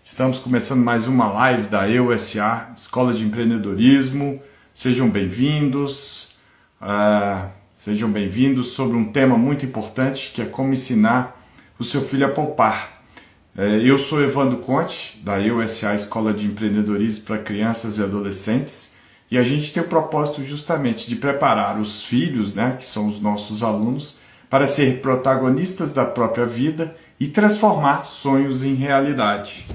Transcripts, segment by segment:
Estamos começando mais uma live da EUSA, Escola de Empreendedorismo. Sejam bem-vindos. Sejam bem-vindos sobre um tema muito importante, que é como ensinar o seu filho a poupar. Eu sou Evandro Conte, da EUSA, Escola de Empreendedorismo para Crianças e Adolescentes, e a gente tem o propósito justamente de preparar os filhos, que são os nossos alunos, para ser protagonistas da própria vida e transformar sonhos em realidade.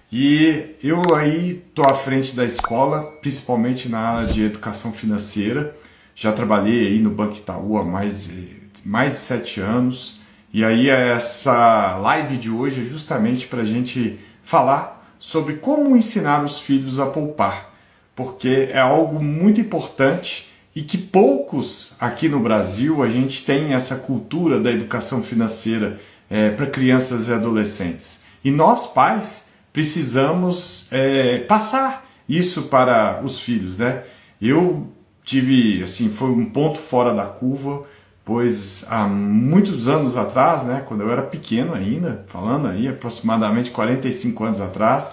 E eu aí estou à frente da escola, principalmente na área de educação financeira. Já trabalhei aí no Banco Itaú há mais de 7 anos. E aí essa live de hoje é justamente para a gente falar sobre como ensinar os filhos a poupar. Porque é algo muito importante e que poucos aqui no Brasil a gente tem essa cultura da educação financeira para crianças e adolescentes. E nós, pais, precisamos passar isso para os filhos, Eu tive, foi um ponto fora da curva, pois há muitos anos atrás, quando eu era pequeno ainda, falando aí aproximadamente 45 anos atrás,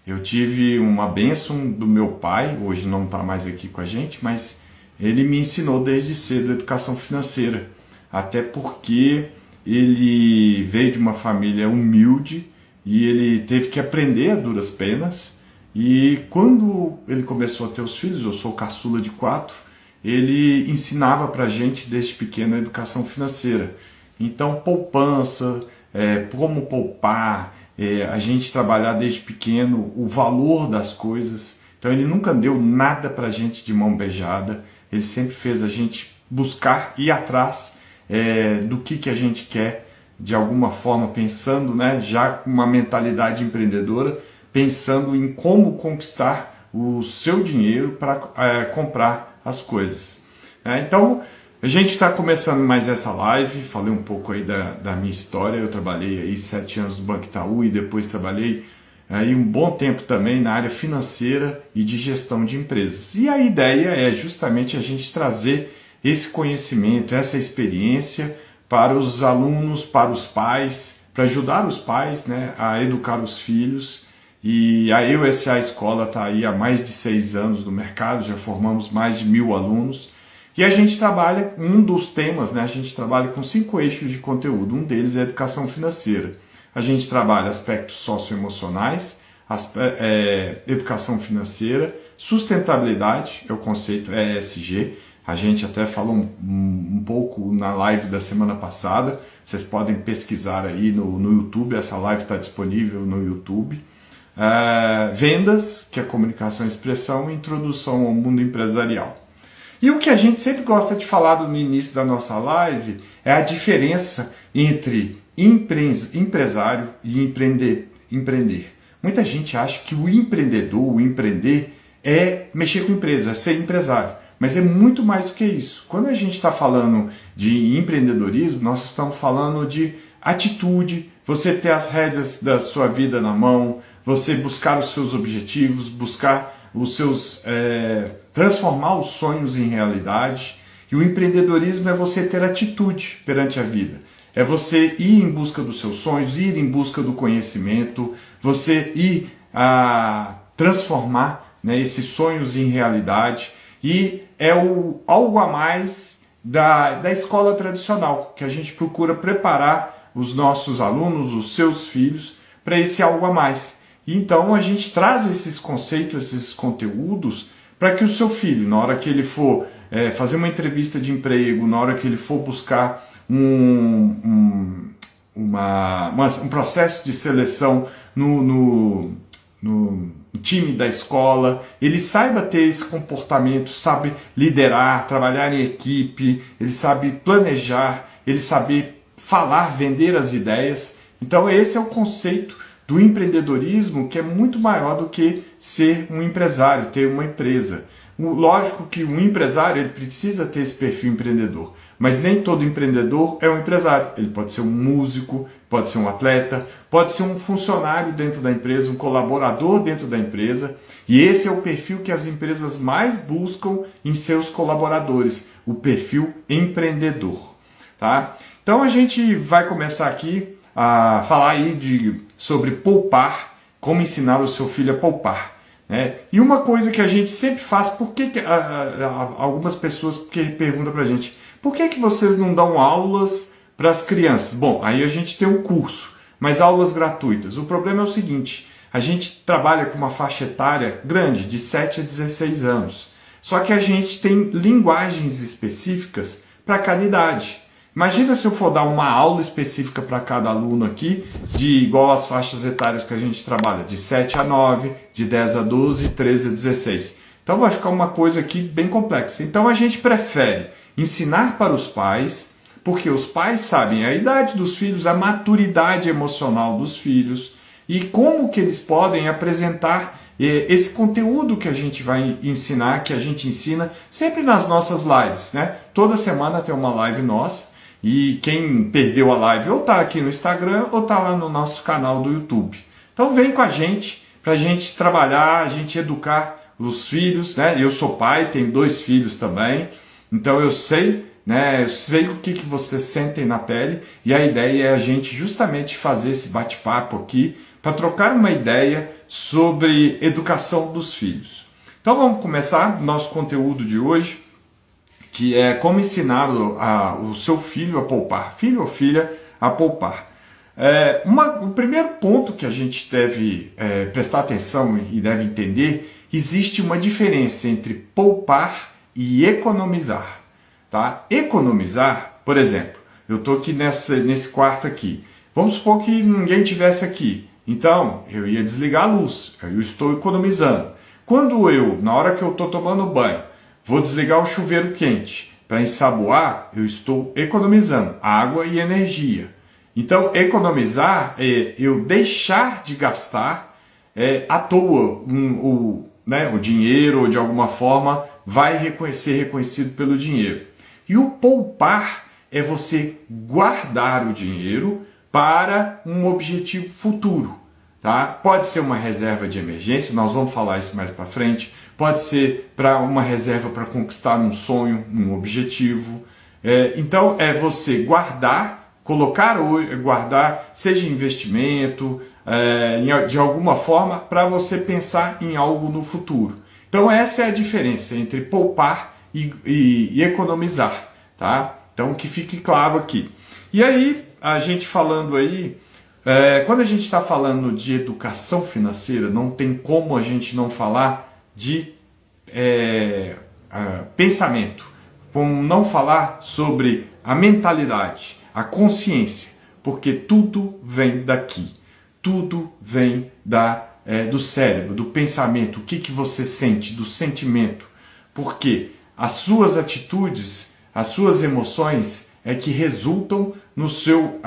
eu tive uma bênção do meu pai, hoje não está mais aqui com a gente, mas ele me ensinou desde cedo educação financeira, até porque ele veio de uma família humilde e ele teve que aprender a duras penas. E quando ele começou a ter os filhos, eu sou caçula de 4, ele ensinava pra gente desde pequeno a educação financeira. Então, poupança, como poupar, a gente trabalhar desde pequeno o valor das coisas. Então ele nunca deu nada pra gente de mão beijada, ele sempre fez a gente buscar, ir atrás do que a gente quer, de alguma forma pensando, já com uma mentalidade empreendedora, pensando em como conquistar o seu dinheiro para comprar as coisas. Então, a gente está começando mais essa live. Falei um pouco aí da minha história. Eu trabalhei aí 7 anos no Banco Itaú e depois trabalhei aí um bom tempo também na área financeira e de gestão de empresas. E a ideia é justamente a gente trazer esse conhecimento, essa experiência para os alunos, para os pais, para ajudar os pais a educar os filhos. E a EUSA Escola está aí há mais de 6 anos no mercado, já formamos mais de 1.000 alunos. E a gente trabalha, um dos temas, a gente trabalha com 5 eixos de conteúdo. Um deles é a educação financeira. A gente trabalha aspectos socioemocionais, educação financeira, sustentabilidade, é o conceito ESG. A gente até falou um pouco na live da semana passada. Vocês podem pesquisar aí no YouTube, essa live está disponível no YouTube. Vendas, que é comunicação e expressão, e introdução ao mundo empresarial. E o que a gente sempre gosta de falar no início da nossa live é a diferença entre empresário e empreender. Muita gente acha que o empreendedor, o empreender, é mexer com empresa, é ser empresário. Mas é muito mais do que isso. Quando a gente está falando de empreendedorismo, nós estamos falando de atitude, você ter as rédeas da sua vida na mão, você buscar os seus objetivos, buscar os seus transformar os sonhos em realidade. E o empreendedorismo é você ter atitude perante a vida. É você ir em busca dos seus sonhos, ir em busca do conhecimento, você ir a transformar esses sonhos em realidade. E é algo a mais da escola tradicional, que a gente procura preparar os nossos alunos, os seus filhos, para esse algo a mais. E então a gente traz esses conceitos, esses conteúdos, para que o seu filho, na hora que ele for fazer uma entrevista de emprego, na hora que ele for buscar um processo de seleção no time da escola, ele saiba ter esse comportamento, sabe liderar, trabalhar em equipe, ele sabe planejar, ele sabe falar, vender as ideias. Então esse é o conceito do empreendedorismo, que é muito maior do que ser um empresário, ter uma empresa. Lógico que um empresário ele precisa ter esse perfil empreendedor, mas nem todo empreendedor é um empresário. Ele pode ser um músico, pode ser um atleta, pode ser um funcionário dentro da empresa, um colaborador dentro da empresa, e esse é o perfil que as empresas mais buscam em seus colaboradores, o perfil empreendedor. Tá? Então a gente vai começar aqui a falar aí sobre poupar como ensinar o seu filho a poupar. Né? E uma coisa que a gente sempre faz, por que algumas pessoas perguntam pra gente, por que vocês não dão aulas para as crianças? Bom, aí a gente tem um curso, mas aulas gratuitas. O problema é o seguinte, a gente trabalha com uma faixa etária grande, de 7 a 16 anos. Só que a gente tem linguagens específicas para cada idade. Imagina se eu for dar uma aula específica para cada aluno aqui, de igual às faixas etárias que a gente trabalha, de 7 a 9, de 10 a 12, 13 a 16. Então vai ficar uma coisa aqui bem complexa. Então a gente prefere ensinar para os pais, porque os pais sabem a idade dos filhos, a maturidade emocional dos filhos e como que eles podem apresentar esse conteúdo que a gente vai ensinar, que a gente ensina sempre nas nossas lives, né? Toda semana tem uma live nossa e quem perdeu a live ou está aqui no Instagram ou está lá no nosso canal do YouTube. Então vem com a gente para a gente trabalhar, a gente educar os filhos, né? Eu sou pai, tenho 2 filhos também, então eu sei, né? Eu sei o que vocês sentem na pele e a ideia é a gente justamente fazer esse bate-papo aqui para trocar uma ideia sobre educação dos filhos. Então vamos começar nosso conteúdo de hoje, que é como ensinar o seu filho a poupar, filho ou filha a poupar. O primeiro ponto que a gente deve prestar atenção e deve entender, existe uma diferença entre poupar e economizar. Tá? Economizar, por exemplo, eu estou aqui nesse quarto aqui, vamos supor que ninguém tivesse aqui, então eu ia desligar a luz, eu estou economizando. Quando na hora que eu estou tomando banho, vou desligar o chuveiro quente para ensaboar, eu estou economizando água e energia. Então, economizar é eu deixar de gastar à toa o dinheiro, ou de alguma forma vai ser reconhecido pelo dinheiro. E o poupar é você guardar o dinheiro para um objetivo futuro. Tá? Pode ser uma reserva de emergência, nós vamos falar isso mais para frente. Pode ser para uma reserva para conquistar um sonho, um objetivo. Então é você guardar, guardar, seja investimento, de alguma forma, para você pensar em algo no futuro. Então essa é a diferença entre poupar e economizar. Tá? Então que fique claro aqui. E aí, a gente falando aí, quando a gente está falando de educação financeira, não tem como a gente não falar de pensamento, como não falar sobre a mentalidade, a consciência, porque tudo vem daqui, tudo vem do cérebro, do pensamento, o que você sente, do sentimento, porque as suas atitudes, as suas emoções é que resultam no seu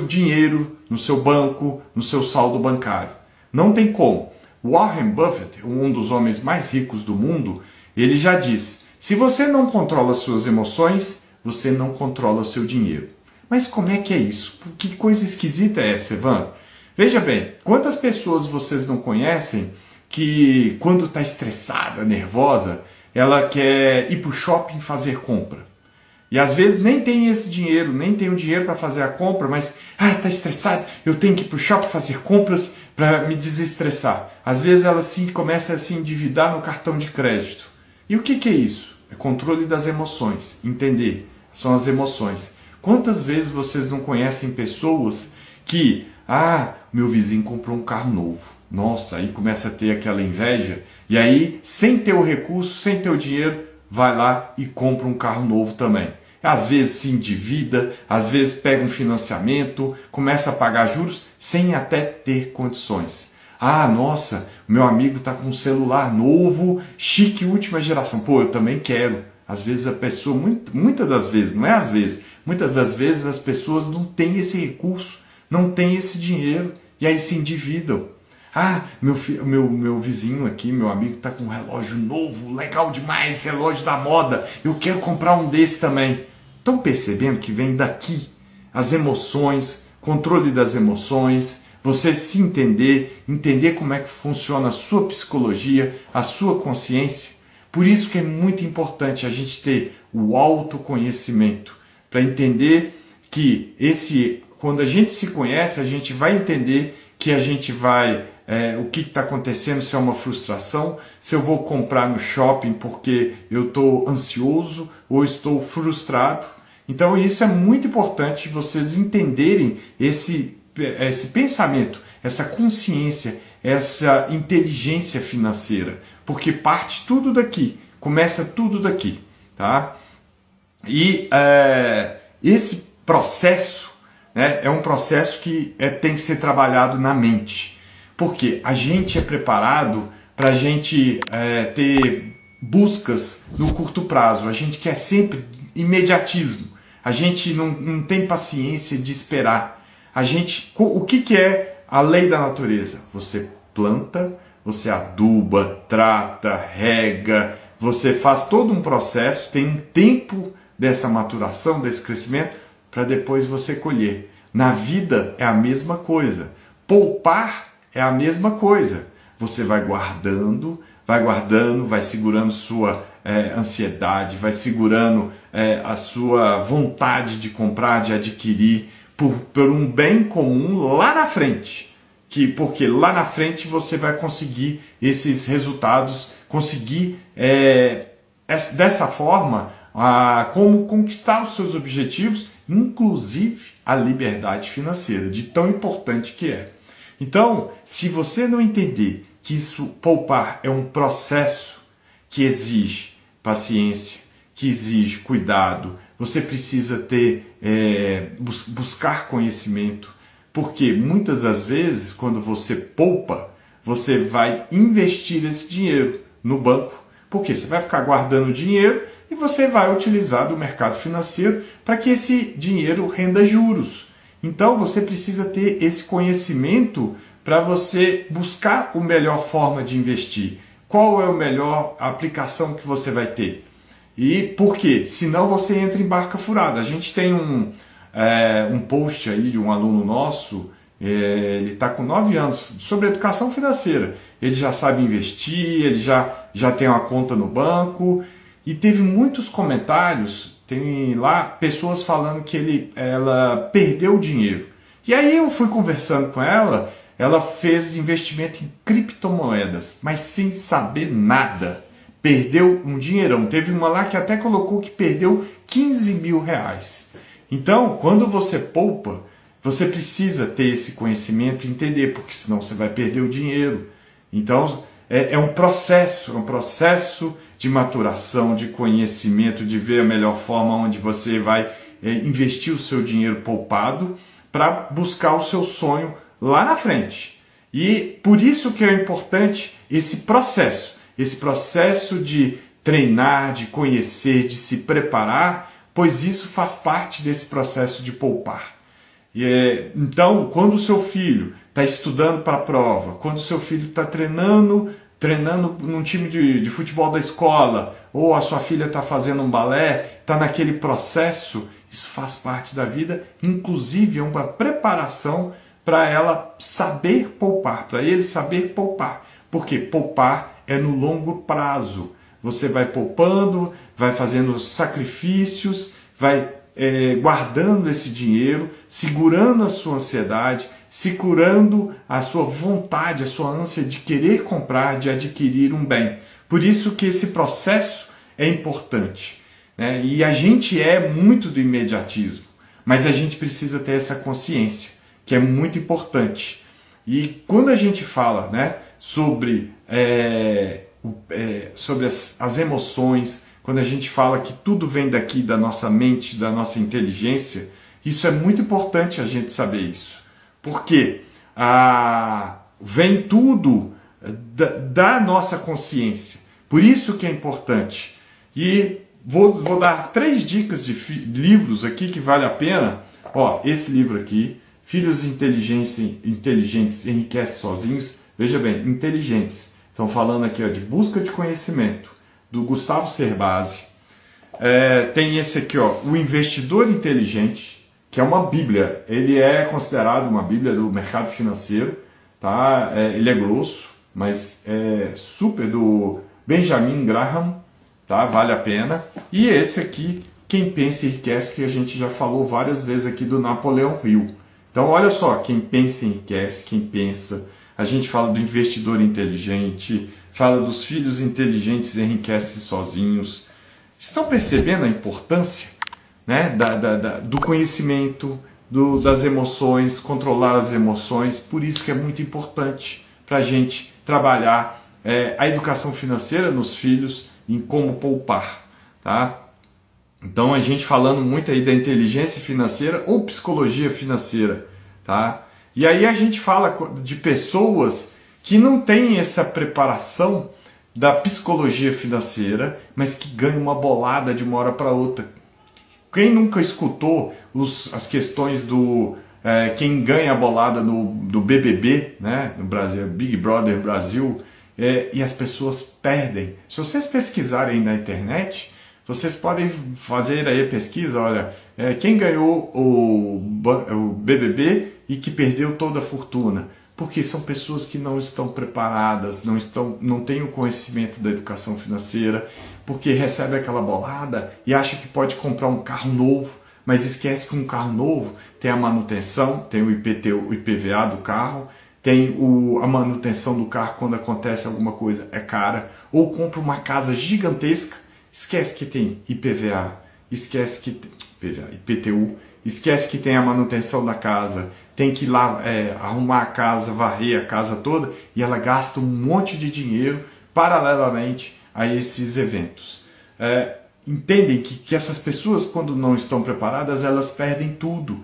dinheiro, no seu banco, no seu saldo bancário. Não tem como. Warren Buffett, um dos homens mais ricos do mundo, ele já diz, se você não controla as suas emoções, você não controla o seu dinheiro. Mas como é que é isso? Que coisa esquisita é essa, Evandro? Veja bem, quantas pessoas vocês não conhecem que quando está estressada, nervosa, ela quer ir para o shopping fazer compra? E às vezes nem tem esse dinheiro, nem tem o dinheiro para fazer a compra, mas tá estressado, eu tenho que ir para o shopping fazer compras para me desestressar. Às vezes ela começa a se endividar no cartão de crédito. E o que é isso? É controle das emoções, entender, são as emoções. Quantas vezes vocês não conhecem pessoas que, meu vizinho comprou um carro novo, nossa, aí começa a ter aquela inveja, e aí sem ter o recurso, sem ter o dinheiro, vai lá e compra um carro novo também. Às vezes se endivida, às vezes pega um financiamento, começa a pagar juros sem até ter condições. Nossa, meu amigo está com um celular novo, chique, última geração. Pô, eu também quero. Às vezes a pessoa, muitas das vezes, não é às vezes, muitas das vezes as pessoas não têm esse recurso, não têm esse dinheiro e aí se endividam. Meu vizinho aqui, meu amigo está com um relógio novo, legal demais, relógio da moda, eu quero comprar um desse também. Estão percebendo que vem daqui as emoções, controle das emoções, você se entender como é que funciona a sua psicologia, a sua consciência. Por isso que é muito importante a gente ter o autoconhecimento, para entender que quando a gente se conhece, a gente vai entender que a gente vai o que está acontecendo, se é uma frustração, se eu vou comprar no shopping porque eu estou ansioso ou estou frustrado. Então isso é muito importante vocês entenderem esse pensamento, essa consciência, essa inteligência financeira, porque parte tudo daqui, começa tudo daqui, tá? E esse processo, né, é um processo que tem que ser trabalhado na mente, porque a gente é preparado para a gente ter buscas no curto prazo, a gente quer sempre imediatismo, a gente não tem paciência de esperar. O que é a lei da natureza? Você planta, você aduba, trata, rega, você faz todo um processo, tem um tempo dessa maturação, desse crescimento, para depois você colher. Na vida é a mesma coisa. Poupar é a mesma coisa. Você vai guardando, vai segurando sua ansiedade, vai segurando a sua vontade de comprar, de adquirir, por um bem comum lá na frente. Porque lá na frente você vai conseguir esses resultados, conseguir dessa forma como conquistar os seus objetivos, inclusive a liberdade financeira, de tão importante que é. Então, se você não entender que poupar é um processo que exige paciência, que exige cuidado, você precisa buscar conhecimento, porque muitas das vezes, quando você poupa, você vai investir esse dinheiro no banco, porque você vai ficar guardando dinheiro e você vai utilizar do mercado financeiro para que esse dinheiro renda juros. Então você precisa ter esse conhecimento para você buscar a melhor forma de investir. Qual é a melhor aplicação que você vai ter? E por quê? Senão você entra em barca furada. A gente tem um post aí de um aluno nosso, ele está com 9 anos, sobre educação financeira. Ele já sabe investir, ele já tem uma conta no banco, e teve muitos comentários, tem lá pessoas falando que ela perdeu dinheiro. E aí eu fui conversando com ela, ela fez investimento em criptomoedas, mas sem saber nada. Perdeu um dinheirão. Teve uma lá que até colocou que perdeu 15 mil reais. Então, quando você poupa, você precisa ter esse conhecimento e entender, porque senão você vai perder o dinheiro. Então, é um processo de maturação, de conhecimento, de ver a melhor forma onde você vai investir o seu dinheiro poupado para buscar o seu sonho lá na frente. E por isso que é importante esse processo de treinar, de conhecer, de se preparar, pois isso faz parte desse processo de poupar. Então, quando o seu filho está estudando para a prova, quando o seu filho está treinando num time de futebol da escola, ou a sua filha está fazendo um balé, está naquele processo, isso faz parte da vida, inclusive é uma preparação para ela saber poupar, para ele saber poupar, porque poupar é no longo prazo. Você vai poupando, vai fazendo sacrifícios, vai guardando esse dinheiro, segurando a sua ansiedade, segurando a sua vontade, a sua ânsia de querer comprar, de adquirir um bem. Por isso que esse processo é importante, né? E a gente é muito do imediatismo, mas a gente precisa ter essa consciência, que é muito importante. E quando a gente fala, né, sobre as emoções, quando a gente fala que tudo vem daqui da nossa mente, da nossa inteligência, isso é muito importante a gente saber isso. Porque vem tudo da nossa consciência. Por isso que é importante. E vou dar 3 dicas de livros aqui que vale a pena. Ó, esse livro aqui, Filhos Inteligentes Enriquecem Sozinhos. Veja bem, inteligentes. Estão falando aqui, ó, de busca de conhecimento, do Gustavo Cerbasi. Tem esse aqui, ó, O Investidor Inteligente, que é uma bíblia. Ele é considerado uma bíblia do mercado financeiro, tá? Ele é grosso, mas é super, do Benjamin Graham, tá? Vale a pena. E esse aqui, Quem Pensa Enriquece, que a gente já falou várias vezes aqui, do Napoleão Hill. Então olha só, quem pensa enriquece, quem pensa, a gente fala do investidor inteligente, fala dos filhos inteligentes enriquecem sozinhos. Estão percebendo a importância, né, do conhecimento, das emoções, controlar as emoções? Por isso que é muito importante para a gente trabalhar a educação financeira nos filhos, em como poupar, tá? Então a gente falando muito aí da inteligência financeira ou psicologia financeira, tá? E aí a gente fala de pessoas que não têm essa preparação da psicologia financeira, mas que ganham uma bolada de uma hora para outra. Quem nunca escutou as questões do quem ganha a bolada do BBB, né, no Brasil, Big Brother Brasil, e as pessoas perdem. Se vocês pesquisarem na internet, vocês podem fazer aí a pesquisa, olha, quem ganhou o BBB e que perdeu toda a fortuna. Porque são pessoas que não estão preparadas, não têm o conhecimento da educação financeira, porque recebe aquela bolada e acha que pode comprar um carro novo, mas esquece que um carro novo tem a manutenção, tem o IPVA do carro, tem a manutenção do carro quando acontece alguma coisa, é cara, ou compra uma casa gigantesca, esquece que tem IPVA, esquece que tem IPTU, esquece que tem a manutenção da casa, tem que ir lá arrumar a casa, varrer a casa toda, e ela gasta um monte de dinheiro paralelamente a esses eventos. Entendem que essas pessoas, quando não estão preparadas, elas perdem tudo.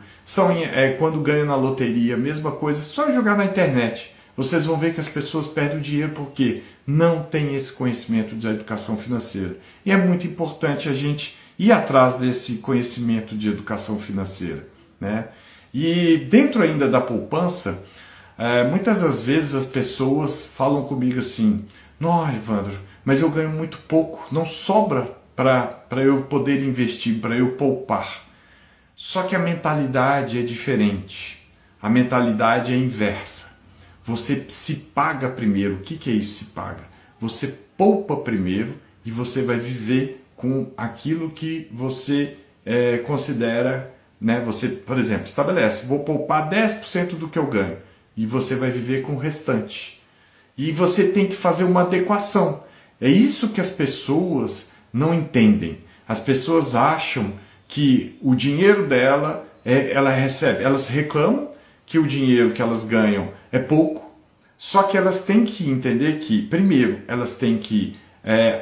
Quando ganham na loteria, mesma coisa, só jogar na internet. Vocês vão ver que as pessoas perdem o dinheiro porque não tem esse conhecimento da educação financeira. E é muito importante a gente ir atrás desse conhecimento de educação financeira, né? E dentro ainda da poupança, muitas das vezes as pessoas falam comigo assim: "Não, Evandro, mas eu ganho muito pouco, não sobra para eu poder investir, para eu poupar." Só que a mentalidade é diferente, a mentalidade é inversa. Você se paga primeiro. O que é isso, se paga? Você poupa primeiro e você vai viver com aquilo que você considera, né? Você, por exemplo, estabelece: vou poupar 10% do que eu ganho, e você vai viver com o restante. E você tem que fazer uma adequação. É isso que as pessoas não entendem. As pessoas acham que o dinheiro dela, elas reclamam que o dinheiro que elas ganham é pouco, só que elas têm que entender que, primeiro, elas têm que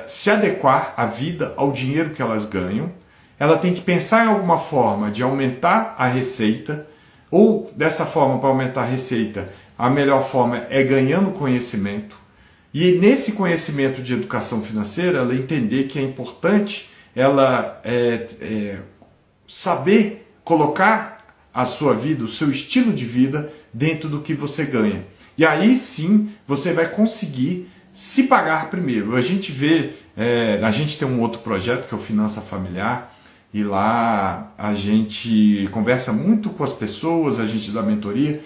se adequar à vida, ao dinheiro que elas ganham. Ela tem que pensar em alguma forma de aumentar a receita, ou dessa forma, para aumentar a receita, a melhor forma é ganhando conhecimento. E nesse conhecimento de educação financeira, ela entender que é importante ela saber colocar a sua vida, o seu estilo de vida dentro do que você ganha. E aí sim você vai conseguir se pagar primeiro. A gente tem um outro projeto que é o Finança Familiar, e lá a gente conversa muito com as pessoas, a gente dá mentoria,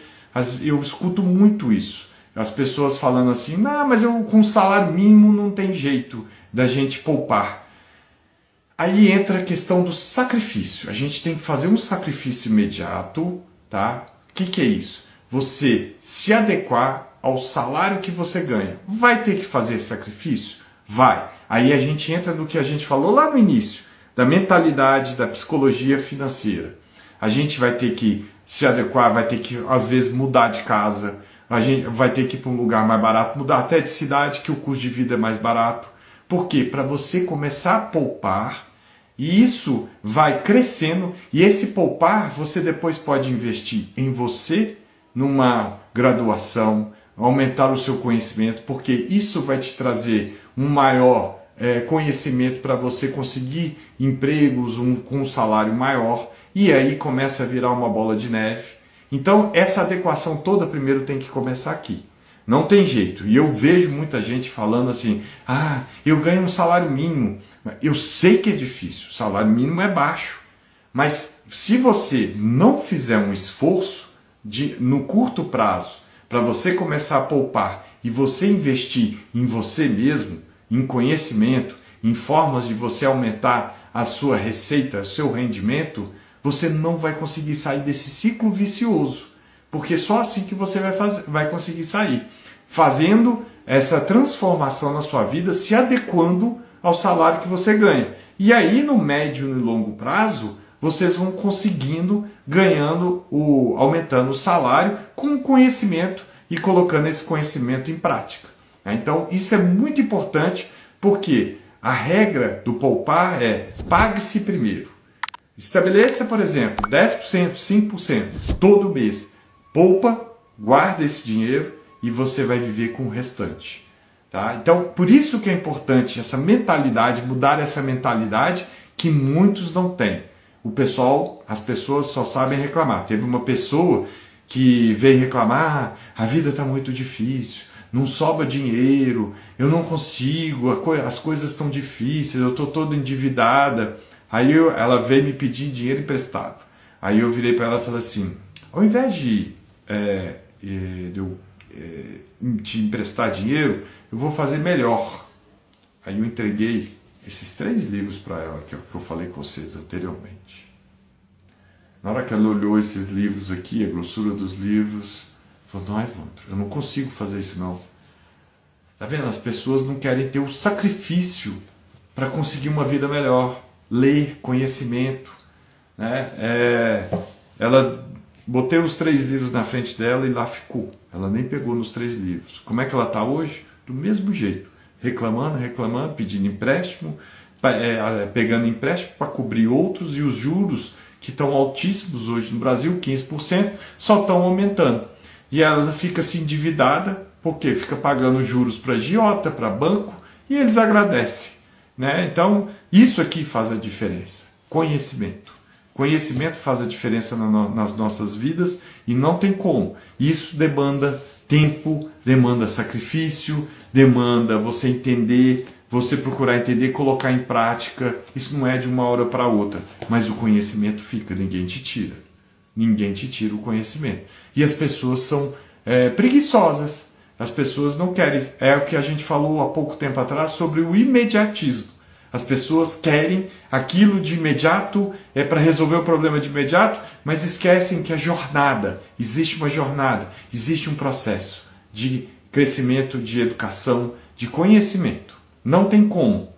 eu escuto muito isso. As pessoas falando assim: "Não, mas eu com salário mínimo não tem jeito da gente poupar." Aí entra a questão do sacrifício. A gente tem que fazer um sacrifício imediato, tá? O que é isso? Você se adequar ao salário que você ganha. Vai ter que fazer esse sacrifício? Vai. Aí a gente entra no que a gente falou lá no início, da mentalidade, da psicologia financeira. A gente vai ter que se adequar, vai ter que, às vezes, mudar de casa, a gente vai ter que ir para um lugar mais barato, mudar até de cidade, que o custo de vida é mais barato. Por quê? Para você começar a poupar, e isso vai crescendo, e esse poupar você depois pode investir em você, numa graduação, aumentar o seu conhecimento, porque isso vai te trazer um maior conhecimento para você conseguir empregos com um salário maior, e aí começa a virar uma bola de neve. Então essa adequação toda primeiro tem que começar aqui. Não tem jeito. E eu vejo muita gente falando assim: "Ah, eu ganho um salário mínimo." Eu sei que é difícil, o salário mínimo é baixo, mas se você não fizer um esforço no curto prazo para você começar a poupar e você investir em você mesmo, em conhecimento, em formas de você aumentar a sua receita, o seu rendimento, você não vai conseguir sair desse ciclo vicioso. porque só assim que você vai conseguir sair, fazendo essa transformação na sua vida, se adequando ao salário que você ganha. E aí, no médio e longo prazo, vocês vão conseguindo, aumentando o salário com conhecimento e colocando esse conhecimento em prática. Então, isso é muito importante, porque a regra do poupar é pague-se primeiro. Estabeleça, por exemplo, 10%, 5% todo mês. Poupa, guarda esse dinheiro e você vai viver com o restante. Tá? Então, por isso que é importante essa mentalidade, mudar essa mentalidade que muitos não têm. As pessoas só sabem reclamar. Teve uma pessoa que veio reclamar, a vida está muito difícil, não sobra dinheiro, eu não consigo, as coisas estão difíceis, eu estou toda endividada. Aí ela veio me pedir dinheiro emprestado. Aí eu virei para ela e falei assim, ao invés de eu te emprestar dinheiro, eu vou fazer melhor. Aí eu entreguei esses 3 livros para ela, que é o que eu falei com vocês anteriormente. Na hora que ela olhou esses livros aqui, a grossura dos livros, falou, não, Evandro, eu não consigo fazer isso não. Tá vendo? As pessoas não querem ter o sacrifício para conseguir uma vida melhor. Ler, conhecimento. Né? Botei os 3 livros na frente dela e lá ficou. Ela nem pegou nos 3 livros. Como é que ela está hoje? Do mesmo jeito. Reclamando, pedindo empréstimo, pegando empréstimo para cobrir outros, e os juros que estão altíssimos hoje no Brasil, 15%, só estão aumentando. E ela fica assim endividada, porque fica pagando juros para agiota, para banco, e eles agradecem. Né? Então, isso aqui faz a diferença. Conhecimento. Conhecimento faz a diferença nas nossas vidas e não tem como. Isso demanda tempo, demanda sacrifício, demanda você entender, você procurar entender, colocar em prática. Isso não é de uma hora para outra, mas o conhecimento fica, ninguém te tira. Ninguém te tira o conhecimento. E as pessoas são preguiçosas. As pessoas não querem. É o que a gente falou há pouco tempo atrás sobre o imediatismo. As pessoas querem aquilo de imediato, para resolver o problema de imediato, mas esquecem que a jornada, existe uma jornada, existe um processo de crescimento, de educação, de conhecimento. Não tem como.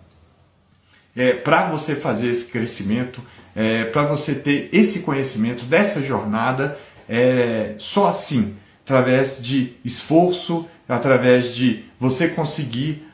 Para você fazer esse crescimento, para você ter esse conhecimento dessa jornada, só assim, através de esforço, através de você conseguir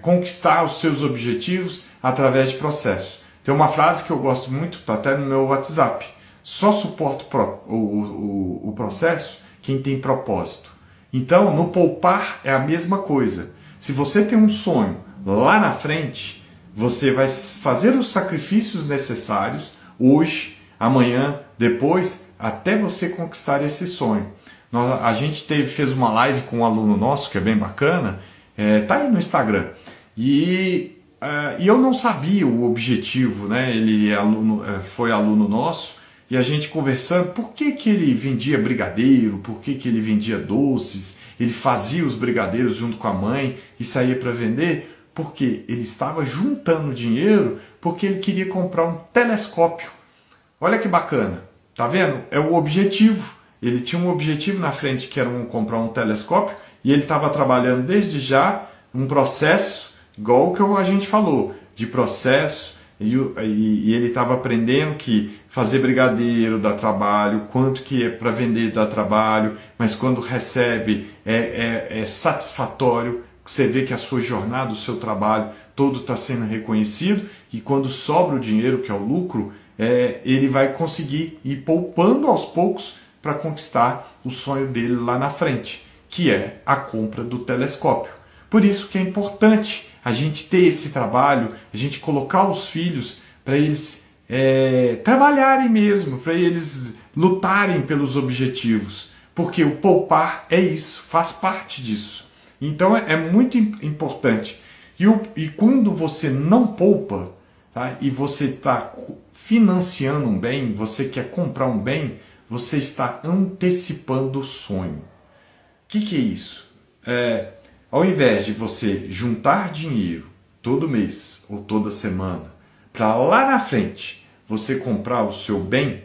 conquistar os seus objetivos através de processo. Tem uma frase que eu gosto muito, está até no meu WhatsApp: só suporta o processo quem tem propósito. Então, no poupar é a mesma coisa. Se você tem um sonho lá na frente, você vai fazer os sacrifícios necessários hoje, amanhã, depois, até você conquistar esse sonho. A gente fez uma live com um aluno nosso, que é bem bacana, tá aí no Instagram, e eu não sabia o objetivo, né? Ele foi aluno nosso, e a gente conversando, por que ele vendia brigadeiro, por que ele vendia doces, ele fazia os brigadeiros junto com a mãe e saía para vender, porque ele estava juntando dinheiro, porque ele queria comprar um telescópio. Olha que bacana, tá vendo? É o objetivo. Ele tinha um objetivo na frente, que era comprar um telescópio, e ele estava trabalhando desde já um processo, igual o que a gente falou, de processo, e ele estava aprendendo que fazer brigadeiro dá trabalho, quanto que é para vender dá trabalho, mas quando recebe é satisfatório, você vê que a sua jornada, o seu trabalho todo está sendo reconhecido, e quando sobra o dinheiro, que é o lucro, ele vai conseguir ir poupando aos poucos para conquistar o sonho dele lá na frente, que é a compra do telescópio. Por isso que é importante a gente ter esse trabalho, a gente colocar os filhos para eles trabalharem mesmo, para eles lutarem pelos objetivos, porque o poupar é isso, faz parte disso. Então é muito importante. E quando você não poupa, tá, e você está financiando um bem, você quer comprar um bem, você está antecipando o sonho. O que é isso? Ao invés de você juntar dinheiro todo mês ou toda semana, para lá na frente você comprar o seu bem,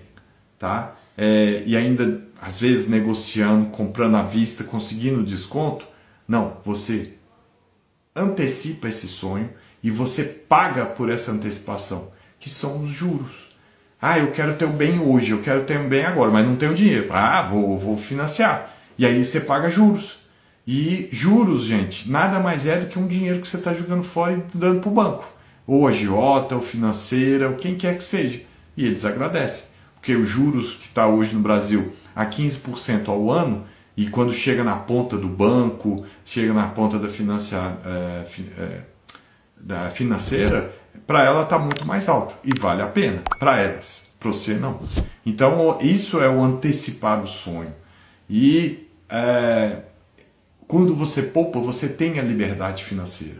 tá? e ainda às vezes negociando, comprando à vista, conseguindo desconto. Não, você antecipa esse sonho e você paga por essa antecipação, que são os juros. Ah, eu quero ter o bem hoje, eu quero ter o bem agora, mas não tenho dinheiro. Ah, vou financiar. E aí você paga juros. E juros, gente, nada mais é do que um dinheiro que você está jogando fora e dando para o banco. Ou agiota, ou financeira, ou quem quer que seja. E eles agradecem. Porque os juros que está hoje no Brasil a 15% ao ano, e quando chega na ponta do banco, chega na ponta da financeira, para ela está muito mais alto. E vale a pena, para elas. Para você não. Então isso é o antecipar o sonho. E quando você poupa, você tem a liberdade financeira.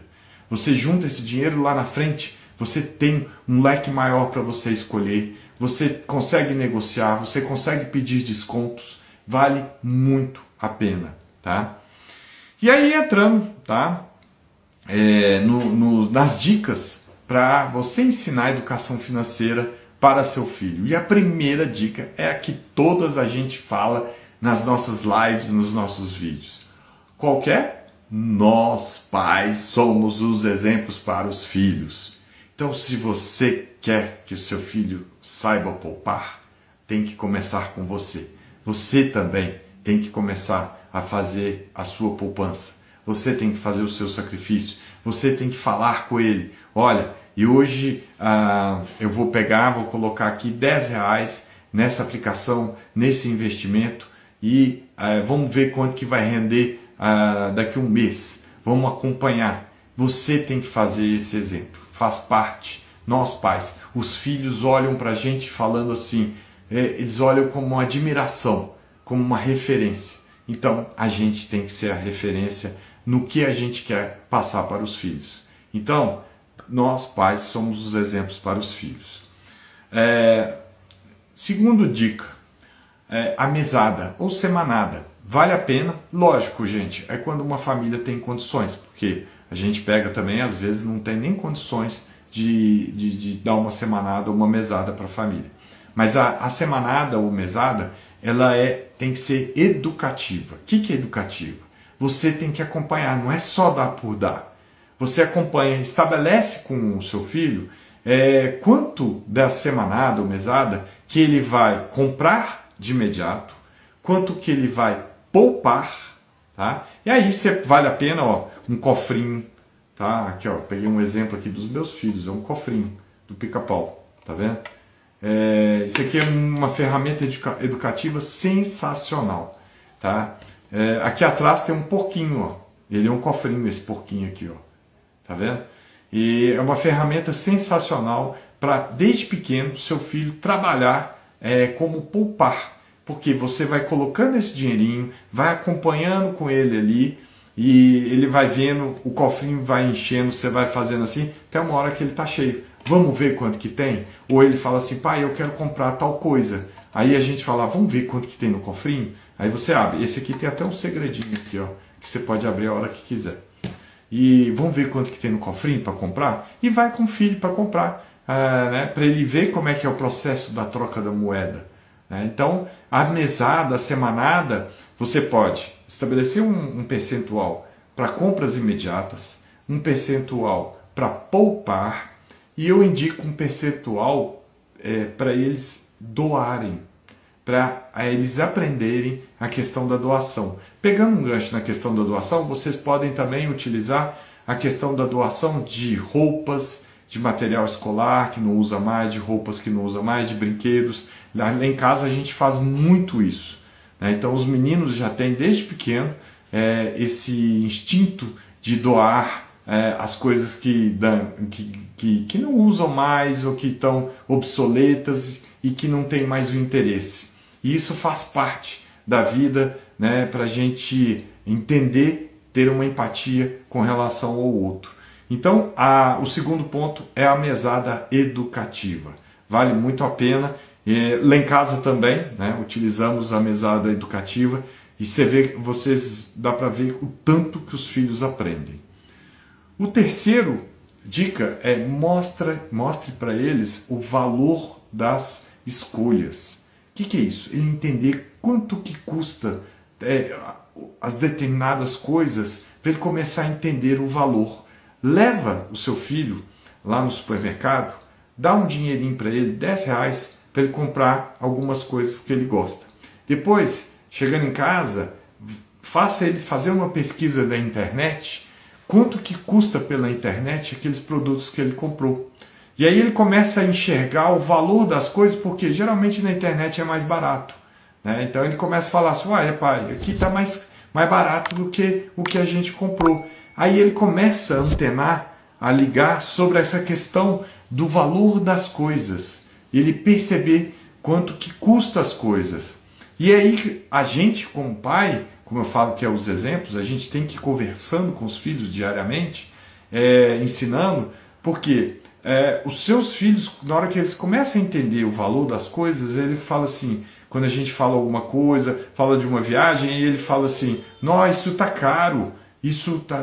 Você junta esse dinheiro lá na frente, você tem um leque maior para você escolher, você consegue negociar, você consegue pedir descontos, vale muito a pena, tá? E aí entrando, tá? Nas dicas para você ensinar a educação financeira para seu filho. E a primeira dica é a que todas a gente fala nas nossas lives, nos nossos vídeos. Qualquer? Nós, pais, somos os exemplos para os filhos. Então, se você quer que o seu filho saiba poupar, tem que começar com você. Você também tem que começar a fazer a sua poupança. Você tem que fazer o seu sacrifício. Você tem que falar com ele. Olha, e hoje eu vou colocar aqui R$10 nessa aplicação, nesse investimento e vamos ver quanto que vai render daqui a um mês. Vamos acompanhar. Você tem que fazer esse exemplo. Faz parte. Nós pais, os filhos olham para a gente falando assim, eles olham como uma admiração, como uma referência. Então a gente tem que ser a referência no que a gente quer passar para os filhos. Então, nós pais somos os exemplos para os filhos. Segunda dica, a mesada ou semanada. Vale a pena? Lógico, gente, é quando uma família tem condições, porque a gente pega também, às vezes não tem nem condições de dar uma semanada ou uma mesada para a família. Mas a semanada ou mesada, ela tem que ser educativa. O que é educativa? Você tem que acompanhar, não é só dar por dar. Você acompanha, estabelece com o seu filho quanto da semanada ou mesada que ele vai comprar de imediato, quanto que ele vai poupar, tá? E aí vale a pena, um cofrinho, tá? Aqui, peguei um exemplo aqui dos meus filhos, é um cofrinho do Pica-Pau, tá vendo? Isso aqui é uma ferramenta educativa sensacional, tá? Aqui atrás tem um porquinho, ele é um cofrinho, esse porquinho aqui, tá vendo? E é uma ferramenta sensacional para, desde pequeno, seu filho trabalhar como poupar, porque você vai colocando esse dinheirinho, vai acompanhando com ele ali, e ele vai vendo, o cofrinho vai enchendo, você vai fazendo assim, até uma hora que ele está cheio. Vamos ver quanto que tem? Ou ele fala assim, pai, eu quero comprar tal coisa. Aí a gente fala, vamos ver quanto que tem no cofrinho? Aí você abre. Esse aqui tem até um segredinho aqui, que você pode abrir a hora que quiser. E vamos ver quanto que tem no cofrinho para comprar? E vai com o filho para comprar, para ele ver como é que é o processo da troca da moeda. Então, a mesada, a semanada, você pode estabelecer um percentual para compras imediatas, um percentual para poupar, e eu indico um percentual para eles doarem, para eles aprenderem a questão da doação. Pegando um gancho na questão da doação, vocês podem também utilizar a questão da doação de roupas, de material escolar que não usa mais, de roupas que não usa mais, de brinquedos. Lá em casa a gente faz muito isso, né? Então os meninos já têm desde pequeno esse instinto de doar as coisas que não usam mais ou que estão obsoletas e que não tem mais o interesse. E isso faz parte da vida, né, para a gente entender, ter uma empatia com relação ao outro. Então, o segundo ponto é a mesada educativa. Vale muito a pena. Lá em casa também, né, utilizamos a mesada educativa e dá para ver o tanto que os filhos aprendem. O terceiro dica mostre para eles o valor das escolhas. O que é isso? Ele entender quanto que custa as determinadas coisas para ele começar a entender o valor. Leva o seu filho lá no supermercado, dá um dinheirinho para ele, R$ 10, para ele comprar algumas coisas que ele gosta. Depois, chegando em casa, faça ele fazer uma pesquisa da internet, quanto que custa pela internet aqueles produtos que ele comprou. E aí ele começa a enxergar o valor das coisas, porque geralmente na internet é mais barato, né? Então ele começa a falar assim, ué, pai, aqui está mais barato do que o que a gente comprou. Aí ele começa a antenar, a ligar sobre essa questão do valor das coisas. Ele perceber quanto que custa as coisas. E aí a gente, como pai, como eu falo que é os exemplos, a gente tem que ir conversando com os filhos diariamente, ensinando, porque os seus filhos, na hora que eles começam a entender o valor das coisas, ele fala assim, quando a gente fala alguma coisa, fala de uma viagem, e ele fala assim, nossa, isso tá caro,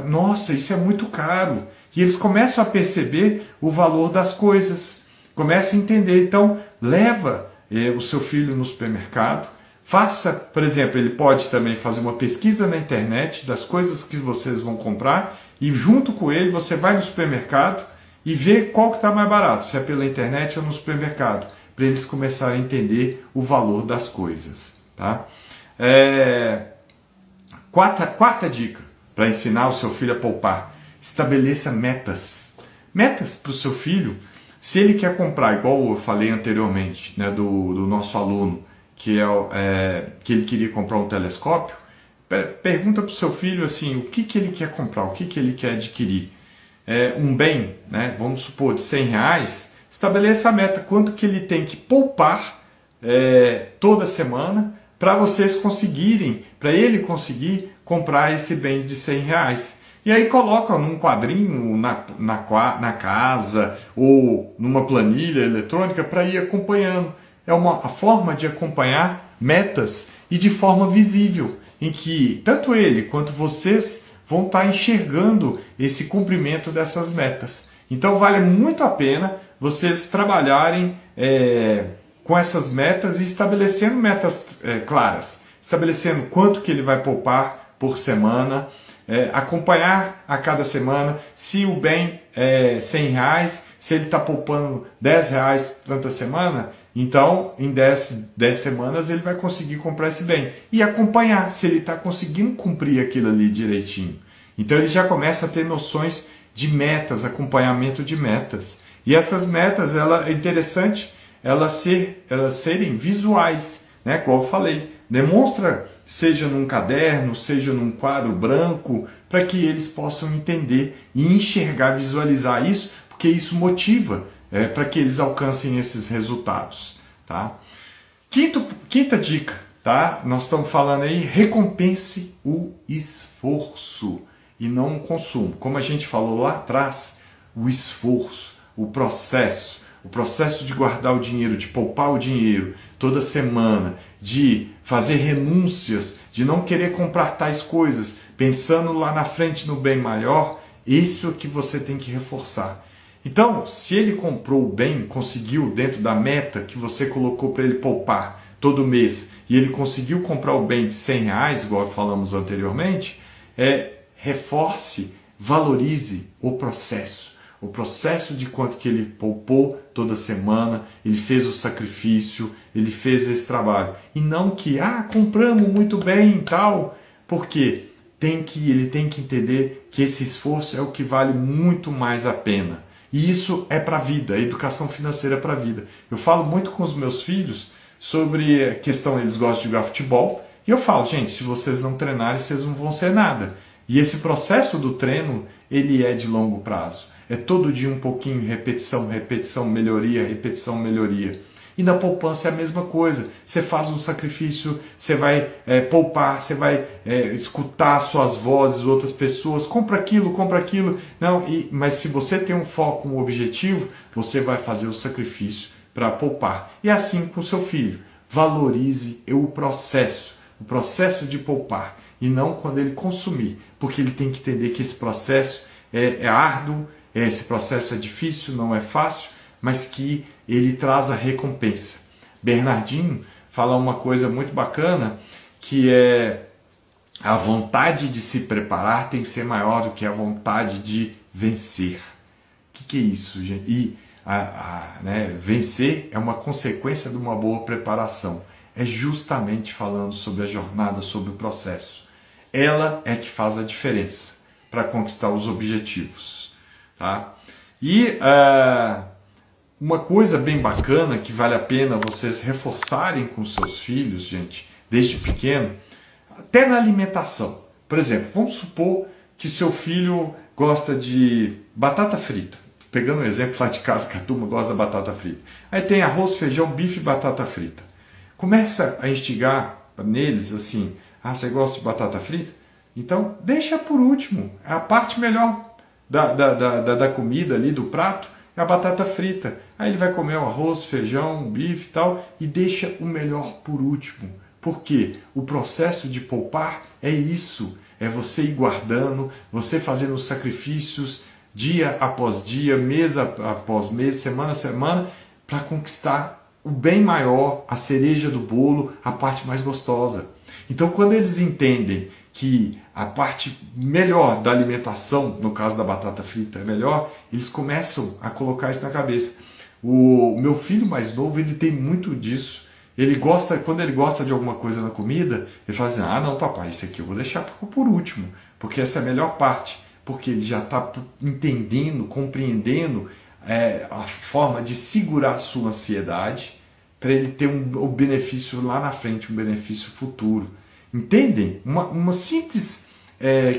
nossa, isso é muito caro. E eles começam a perceber o valor das coisas, começam a entender. Então, leva o seu filho no supermercado, faça, por exemplo, ele pode também fazer uma pesquisa na internet das coisas que vocês vão comprar, e junto com ele você vai no supermercado e vê qual que está mais barato, se é pela internet ou no supermercado, para eles começarem a entender o valor das coisas. Tá? Quarta dica para ensinar o seu filho a poupar: estabeleça metas. Metas para o seu filho, se ele quer comprar, igual eu falei anteriormente, né, do nosso aluno, que ele queria comprar um telescópio, pergunta para o seu filho assim, o que ele quer comprar, o que ele quer adquirir. Um bem, né, vamos supor, de R$100, estabeleça a meta, quanto que ele tem que poupar toda semana para vocês conseguirem, para ele conseguir comprar esse bem de R$100. E aí coloca num quadrinho na casa ou numa planilha eletrônica para ir acompanhando. É a forma de acompanhar metas e de forma visível, em que tanto ele quanto vocês vão estar enxergando esse cumprimento dessas metas. Então vale muito a pena vocês trabalharem com essas metas e estabelecendo metas claras, estabelecendo quanto que ele vai poupar por semana, acompanhar a cada semana, se o bem é R$100, se ele está poupando R$10 tanta semana, então em 10 semanas ele vai conseguir comprar esse bem. E acompanhar se ele está conseguindo cumprir aquilo ali direitinho. Então ele já começa a ter noções de metas, acompanhamento de metas. E essas metas, é interessante elas serem visuais, né? Como eu falei, demonstra, seja num caderno, seja num quadro branco, para que eles possam entender e enxergar, visualizar isso, porque isso motiva para que eles alcancem esses resultados. Tá? Quinta dica, tá? Nós estamos falando aí, recompense o esforço e não o consumo. Como a gente falou lá atrás, o esforço, o processo de guardar o dinheiro, de poupar o dinheiro toda semana, de fazer renúncias, de não querer comprar tais coisas, pensando lá na frente no bem maior, isso é que você tem que reforçar. Então, se ele comprou o bem, conseguiu dentro da meta que você colocou para ele poupar todo mês, e ele conseguiu comprar o bem de R$100, igual falamos anteriormente, reforce, valorize o processo de quanto que ele poupou toda semana, ele fez o sacrifício, ele fez esse trabalho. E não que, compramos muito bem e tal, porque ele tem que entender que esse esforço é o que vale muito mais a pena. E isso é para a vida, a educação financeira é para a vida. Eu falo muito com os meus filhos sobre a questão, eles gostam de jogar futebol, e eu falo, gente, se vocês não treinarem, vocês não vão ser nada. E esse processo do treino, ele é de longo prazo. É todo dia um pouquinho, repetição, melhoria, repetição, melhoria. E na poupança é a mesma coisa. Você faz um sacrifício, você vai poupar, você vai escutar suas vozes, outras pessoas, compra aquilo. Mas se você tem um foco, um objetivo, você vai fazer o sacrifício para poupar. E assim com o seu filho. Valorize o processo de poupar. E não quando ele consumir. Porque ele tem que entender que esse processo é árduo, esse processo é difícil, não é fácil, mas que ele traz a recompensa. Bernardinho fala uma coisa muito bacana, que é a vontade de se preparar tem que ser maior do que a vontade de vencer. O que é isso, gente? E vencer é uma consequência de uma boa preparação. É justamente falando sobre a jornada, sobre o processo. Ela é que faz a diferença para conquistar os objetivos. Tá? E uma coisa bem bacana que vale a pena vocês reforçarem com seus filhos, gente, desde pequeno, até na alimentação. Por exemplo, vamos supor que seu filho gosta de batata frita. Pegando um exemplo lá de casa, que a turma gosta da batata frita. Aí tem arroz, feijão, bife e batata frita. Começa a instigar neles assim, você gosta de batata frita? Então deixa por último. É a parte melhor da comida ali, do prato, é a batata frita. Aí ele vai comer o arroz, feijão, bife e tal, e deixa o melhor por último. Por quê? O processo de poupar é isso. É você ir guardando, você fazendo os sacrifícios dia após dia, mês após mês, semana a semana, para conquistar o bem maior, a cereja do bolo, a parte mais gostosa. Então, quando eles entendem que a parte melhor da alimentação, no caso da batata frita, é melhor, eles começam a colocar isso na cabeça. O meu filho mais novo, ele tem muito disso. Ele gosta, quando ele gosta de alguma coisa na comida, ele fala assim, não papai, isso aqui eu vou deixar por último, porque essa é a melhor parte, porque ele já está entendendo, compreendendo a forma de segurar a sua ansiedade, para ele ter um benefício lá na frente, um benefício futuro. Entendem? Uma simples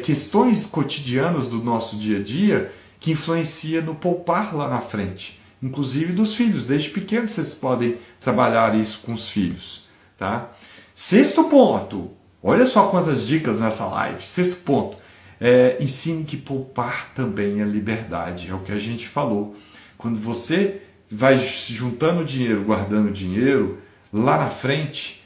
questões cotidianas do nosso dia a dia que influencia no poupar lá na frente. Inclusive dos filhos, desde pequenos vocês podem trabalhar isso com os filhos. Tá? Sexto ponto, olha só quantas dicas nessa live. Sexto ponto, ensine que poupar também é liberdade, é o que a gente falou. Quando você vai juntando dinheiro, guardando dinheiro, lá na frente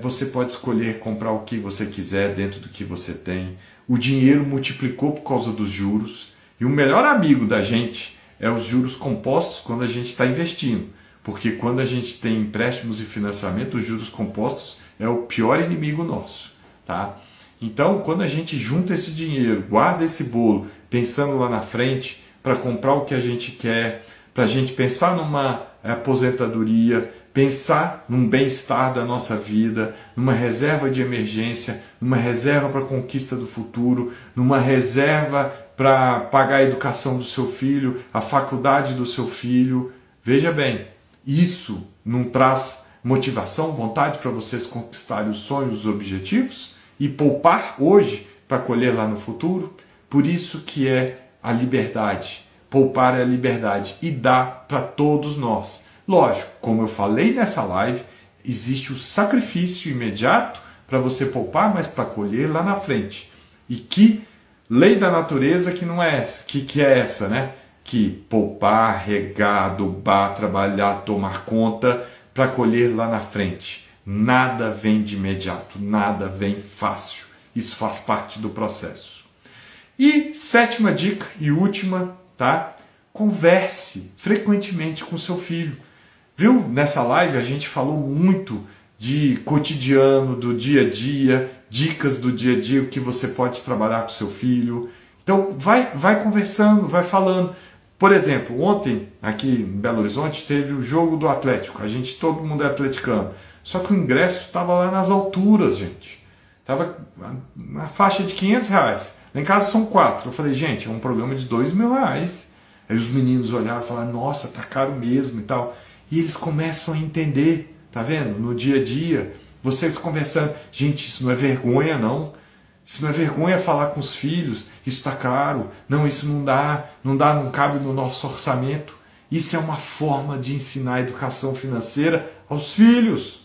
você pode escolher comprar o que você quiser dentro do que você tem. O dinheiro multiplicou por causa dos juros, e o melhor amigo da gente é os juros compostos quando a gente está investindo, porque quando a gente tem empréstimos e financiamento, os juros compostos é o pior inimigo nosso. Tá? Então, quando a gente junta esse dinheiro, guarda esse bolo, pensando lá na frente, para comprar o que a gente quer, para a gente pensar numa aposentadoria, pensar num bem-estar da nossa vida, numa reserva de emergência, numa reserva para a conquista do futuro, numa reserva para pagar a educação do seu filho, a faculdade do seu filho. Veja bem, isso não traz motivação, vontade para vocês conquistarem os sonhos, os objetivos e poupar hoje para colher lá no futuro? Por isso que é a liberdade. Poupar é a liberdade e dá para todos nós. Lógico, como eu falei nessa live, existe o sacrifício imediato para você poupar, mas para colher lá na frente. E que lei da natureza que não é essa, que é essa, né? Que poupar, regar, adubar, trabalhar, tomar conta para colher lá na frente. Nada vem de imediato, nada vem fácil. Isso faz parte do processo. E sétima dica e última, tá? Converse frequentemente com seu filho. Viu? Nessa live a gente falou muito de cotidiano, do dia a dia, dicas do dia a dia, o que você pode trabalhar com seu filho. Então vai conversando, vai falando. Por exemplo, ontem aqui em Belo Horizonte teve o jogo do Atlético. Todo mundo é atleticano. Só que o ingresso estava lá nas alturas, gente. Estava na faixa de R$500. Lá em casa são 4. Eu falei, gente, é um programa de R$2.000. Aí os meninos olharam e falaram, nossa, tá caro mesmo e tal. E eles começam a entender, tá vendo? No dia a dia, vocês conversando. Gente, isso não é vergonha, não. Isso não é vergonha falar com os filhos. Isso tá caro. Não, isso não dá, não cabe no nosso orçamento. Isso é uma forma de ensinar a educação financeira aos filhos.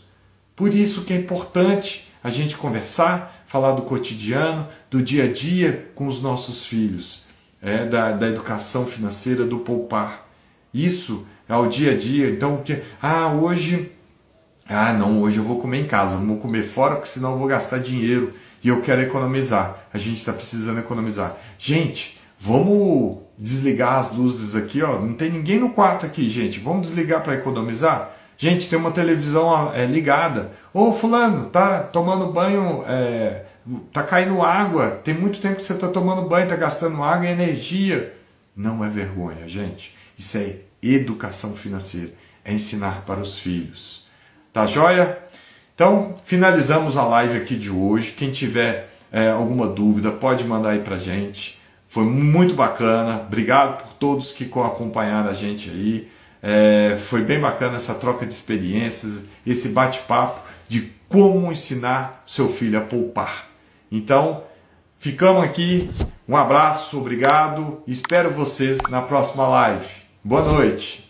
Por isso que é importante a gente conversar, falar do cotidiano, do dia a dia com os nossos filhos. Da educação financeira, do poupar. Isso é o dia a dia. Então, hoje eu vou comer em casa, não vou comer fora, porque senão eu vou gastar dinheiro e eu quero economizar. A gente está precisando economizar. Gente, vamos desligar as luzes aqui, ó. Não tem ninguém no quarto aqui, gente. Vamos desligar para economizar? Gente, tem uma televisão ligada. Ô fulano, tá tomando banho, tá caindo água, tem muito tempo que você tá tomando banho, tá gastando água e energia. Não é vergonha, gente. Isso é educação financeira, é ensinar para os filhos. Tá joia? Então, finalizamos a live aqui de hoje. Quem tiver alguma dúvida, pode mandar aí pra gente. Foi muito bacana. Obrigado por todos que acompanharam a gente aí. Foi bem bacana essa troca de experiências, esse bate-papo de como ensinar seu filho a poupar. Então, ficamos aqui. Um abraço, obrigado. Espero vocês na próxima live. Boa noite.